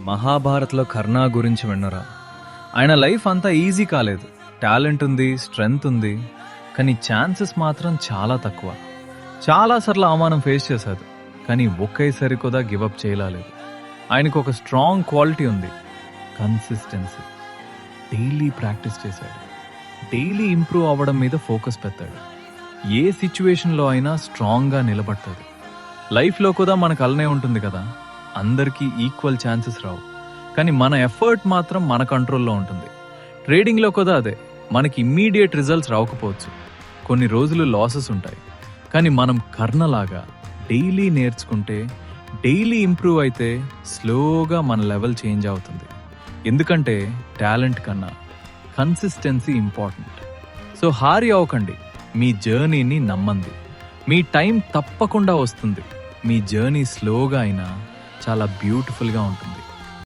మహాభారత్లో కర్ణ గురించి విన్నరా? ఆయన లైఫ్ అంతా ఈజీ కాలేదు. టాలెంట్ ఉంది, స్ట్రెంగ్త్ ఉంది, కానీ ఛాన్సెస్ మాత్రం చాలా తక్కువ. చాలాసార్లు అవమానం ఫేస్ చేశాడు, కానీ ఒకేసారి కూడా గివప్ చేయలేదు. ఆయనకు ఒక స్ట్రాంగ్ క్వాలిటీ ఉంది, కన్సిస్టెన్సీ. డైలీ ప్రాక్టీస్ చేశాడు, డైలీ ఇంప్రూవ్ అవ్వడం మీద ఫోకస్ పెట్టాడు. ఏ సిచ్యువేషన్లో అయినా స్ట్రాంగ్గా నిలబడతాడు. లైఫ్లో కూడా మనకు అలానే ఉంటుంది కదా, అందరికీ ఈక్వల్ ఛాన్సెస్ రావు, కానీ మన ఎఫర్ట్ మాత్రం మన కంట్రోల్లో ఉంటుంది. ట్రేడింగ్లో కూడా అదే, మనకి ఇమ్మీడియట్ రిజల్ట్స్ రాకపోవచ్చు, కొన్ని రోజులు లాసెస్ ఉంటాయి, కానీ మనం కర్ణలాగా డైలీ నేర్చుకుంటే, డైలీ ఇంప్రూవ్ అయితే స్లోగా మన లెవెల్ చేంజ్ అవుతుంది. ఎందుకంటే టాలెంట్ కన్నా కన్సిస్టెన్సీ ఇంపార్టెంట్. సో హారి అవ్వకండి, మీ జర్నీని నమ్మండి. మీ టైం తప్పకుండా వస్తుంది. మీ జర్నీ స్లోగా అయినా చాలా బ్యూటిఫుల్గా ఉంటుంది.